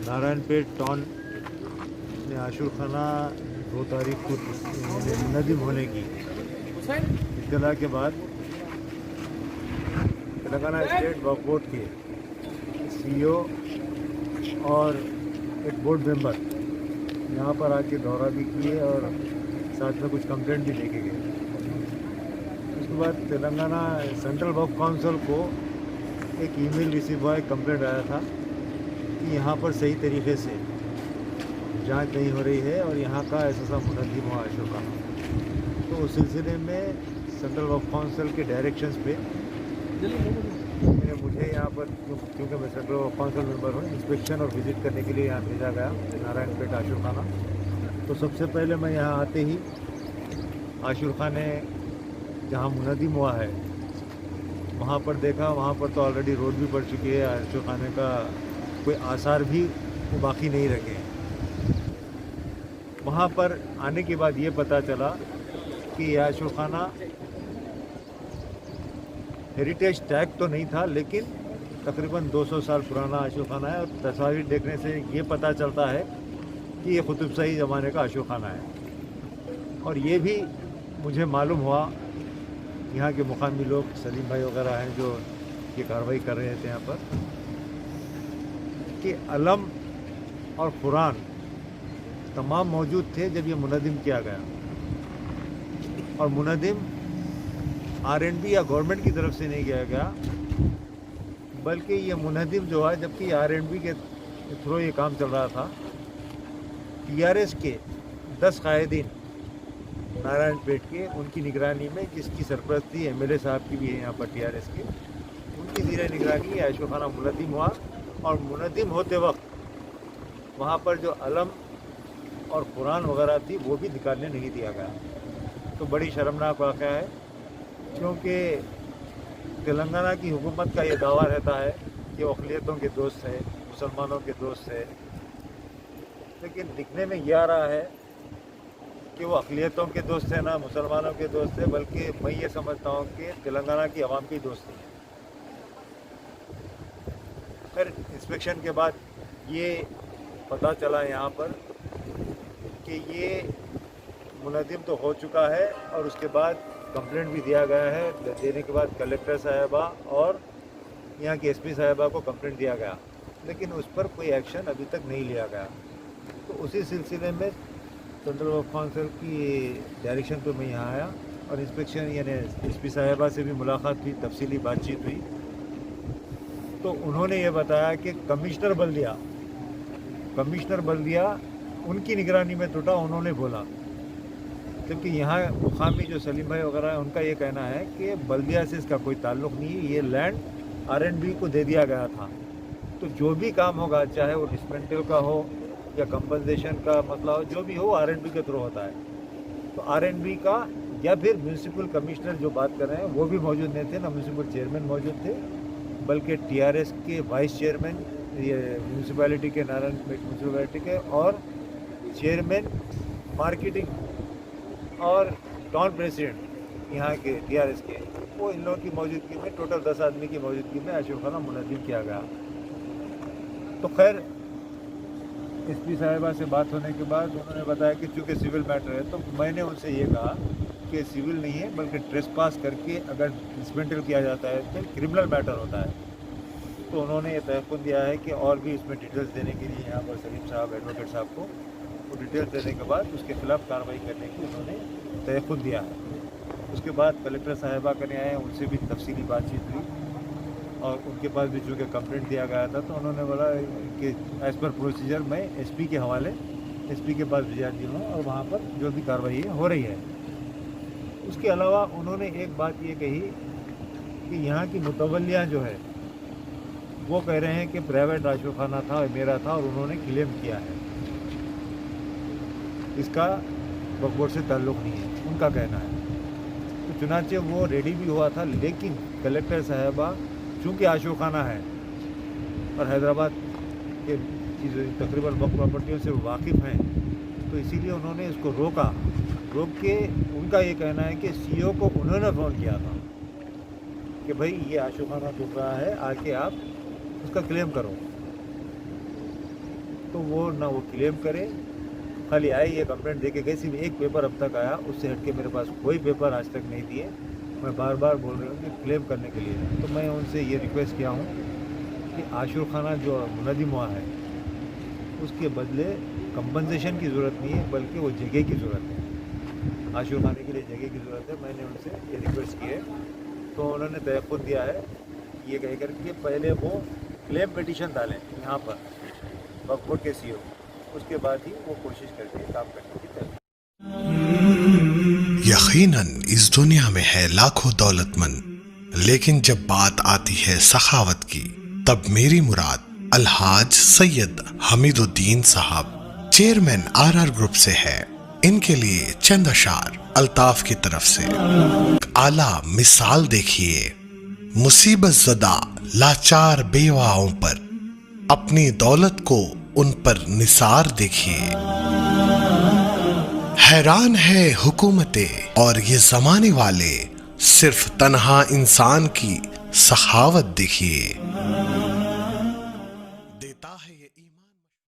नारायण पेट town में आशुर खाना 2 तारीख को मुनज़्ज़म होने की इत्तला के बाद तेलंगाना स्टेट वक्फ बोर्ड के CEO और एक बोर्ड मेंबर यहाँ पर आके दौरा भी किए और साथ में कुछ कंप्लेंट भी लेके गए। उसके बाद तेलंगाना सेंट्रल वक्फ काउंसिल को एक ईमेल रिसीव हुआ, एक कंप्लेंट आया था कि यहाँ पर सही तरीके से जांच नहीं हो रही है और यहाँ का ऐसा मुनज़्ज़म हुआ आशुर खाना। तो उस सिलसिले में सेंट्रल वक्फ काउंसिल के डायरेक्शंस पे मुझे यहाँ पर क्योंकि मैं सेंट्रल वक्फ काउंसिल मेंबर हूँ, इंस्पेक्शन और विज़िट करने के लिए यहाँ भेजा गया नारायण पेट आशुर खाना। तो सबसे पहले मैं यहाँ आते ही आशुर खाने जहाँ मुनज़्ज़म हुआ है वहाँ पर देखा, वहाँ पर तो ऑलरेडी रोड भी पड़ चुकी है, आशुर खाने का कोई आसार भी वो बाकी नहीं रखे हैं। वहाँ पर आने के बाद ये पता चला कि यह आशुर खाना हेरिटेज टैग तो नहीं था, लेकिन तकरीबन 200 साल पुराना आशुर खाना है और तस्वीर देखने से ये पता चलता है कि ये कुतुब शाही ज़माने का आशुर खाना है। और ये भी मुझे मालूम हुआ, यहाँ के मुकामी लोग सलीम भाई वगैरह हैं जो ये कार्रवाई कर रहे थे यहाँ पर, कि अलम और कुरान तमाम मौजूद थे जब ये मुनज़्ज़म किया गया। और मुनज़्ज़म R&B या गवर्नमेंट की तरफ से नहीं किया गया, बल्कि ये मुनज़्ज़म जो है, जबकि R&B के थ्रू ये काम चल रहा था, TRS के 10 कायदीन नारायण पेट के, उनकी निगरानी में, जिसकी सरपरस्ती MLA साहब की भी है यहाँ पर TRS के, उनकी ज़ेर निगरानी ये आशुर खाना मुनज़्ज़म हुआ। और मुनज़्ज़म होते वक्त वहाँ पर जो अलम और कुरान वगैरह थी वो भी निकालने नहीं दिया गया। तो बड़ी शर्मनाक वाक़या है, क्योंकि तेलंगाना की हुकूमत का ये दावा रहता है कि वो अक़लियतों के दोस्त है, मुसलमानों के दोस्त है, लेकिन दिखने में ये आ रहा है कि वो अक़लियतों के दोस्त है, ना मुसलमानों के दोस्त है, बल्कि मैं ये समझता हूँ कि तेलंगाना की आवाम की दोस्त है। फिर इंस्पेक्शन के बाद ये पता चला यहाँ पर कि ये मुनज़्ज़म तो हो चुका है और उसके बाद कंप्लेंट भी दिया गया है। देने के बाद कलेक्टर साहिबा और यहाँ की SP साहिबा को कंप्लेंट दिया गया, लेकिन उस पर कोई एक्शन अभी तक नहीं लिया गया। तो उसी सिलसिले में सेंट्रल वक्फ काउंसिल की डायरेक्शन पे मैं यहाँ आया और इंस्पेक्शन यानी SP साहिबा से भी मुलाकात हुई, तफसीली बातचीत हुई। तो उन्होंने ये बताया कि कमिश्नर बल्दिया उनकी निगरानी में टूटा, उन्होंने बोला। जबकि यहाँ मुकामी जो सलीम भाई वगैरह है, उनका ये कहना है कि बल्दिया से इसका कोई ताल्लुक़ नहीं है, ये लैंड R&B को दे दिया गया था। तो जो भी काम होगा, चाहे वो डिस्मेंटल का हो या कंपनसेशन का मसला हो, जो भी हो R&B के थ्रू होता है। तो R&B का या फिर म्यूनसिपल कमिश्नर जो बात कर रहे हैं वो भी मौजूद नहीं थे, ना म्यूनसिपल चेयरमैन मौजूद थे, बल्कि TRS के वाइस चेयरमैन, ये म्यूनसिपैलिटी के नारायण पेट म्यूनसिपैलिटी के, और चेयरमैन मार्केटिंग और टाउन प्रेसिडेंट यहाँ के TRS के, वो इन लोगों की मौजूदगी में, टोटल 10 आदमी की मौजूदगी में आशुर खाना मुनज़्ज़म किया गया। तो खैर SP साहिबा से बात होने के बाद उन्होंने बताया कि चूँकि सिविल मैटर है, तो मैंने उनसे ये कहा कि सिविल नहीं है, बल्कि ट्रेसपास करके अगर डिसमेंटल किया जाता है तो क्रिमिनल मैटर होता है। तो उन्होंने ये तयक़ुन दिया है कि और भी इसमें डिटेल्स देने के लिए यहाँ पर सलीम साहब, एडवोकेट साहब को वो डिटेल्स देने के बाद उसके खिलाफ कार्रवाई करने की उन्होंने तयक़ुन दिया है। उसके बाद कलेक्टर साहिबा करने आए, उनसे भी तफसीली बातचीत हुई और उनके पास भी चूँकि कंप्लेंट दिया गया था, तो उन्होंने बोला कि एज़ पर प्रोसीजर मैं SP के हवाले, SP के पास भिजा दी हूँ और वहाँ पर जो भी कार्रवाई हो रही है। उसके अलावा उन्होंने एक बात ये कही कि यहाँ की मुतवल्लिया जो है वो कह रहे हैं कि प्राइवेट आशुर खाना था, मेरा था, और उन्होंने क्लेम किया है, इसका वक्फ बोर्ड से ताल्लुक़ नहीं है, उनका कहना है। तो चुनाचे वो रेडी भी हुआ था, लेकिन कलेक्टर साहिबा चूँकि आशुर खाना है और हैदराबाद के तकरीबन वक्फ प्रॉपर्टियों से वाकिफ़ हैं, तो इसीलिए उन्होंने इसको रोक के उनका ये कहना है कि CEO को उन्होंने फ़ोन किया था कि भाई ये आशुर खाना टूट रहा है, आके आप اس کا کلیم کرو. تو وہ نہ وہ کلیم کرے, خالی آئی یہ کمپلینٹ دے کے گئے, صرف ایک پیپر اب تک آیا, اس سے ہٹ کے میرے پاس کوئی پیپر آج تک نہیں دیے. میں بار بار بول رہی ہوں کہ کلیم کرنے کے لیے. تو میں ان سے یہ ریکویسٹ کیا ہوں کہ عاشور خانہ جو منہدم ہوا ہے اس کے بدلے کمپنسیشن کی ضرورت نہیں ہے, بلکہ وہ جگہ کی ضرورت ہے. عاشور خانے کے لیے جگہ کی ضرورت ہے. میں نے ان سے یہ ریکویسٹ کی ہے, تو انہوں نے تیقن دیا ہے یہ کہہ کر کے پہلے وہ کلیم پٹیشن ڈالیں یہاں پر وقف بورڈ کے سی او, اس کے بعد ہی وہ کوشش کرتے ہیں کام کرنے کی طرف. یقیناً اس دنیا میں ہے لاکھوں دولت مند, لیکن جب بات آتی ہے سخاوت کی تب میری مراد الحاج سید حمید الدین صاحب چیئرمین RR گروپ سے ہے. ان کے لیے چند اشعار الطاف کی طرف سے. اعلیٰ مثال دیکھیے مصیبت زدہ لاچار بیواؤں پر, اپنی دولت کو ان پر نثار دیکھیے. حیران ہے حکومتیں اور یہ زمانے والے, صرف تنہا انسان کی سخاوت دیکھیے.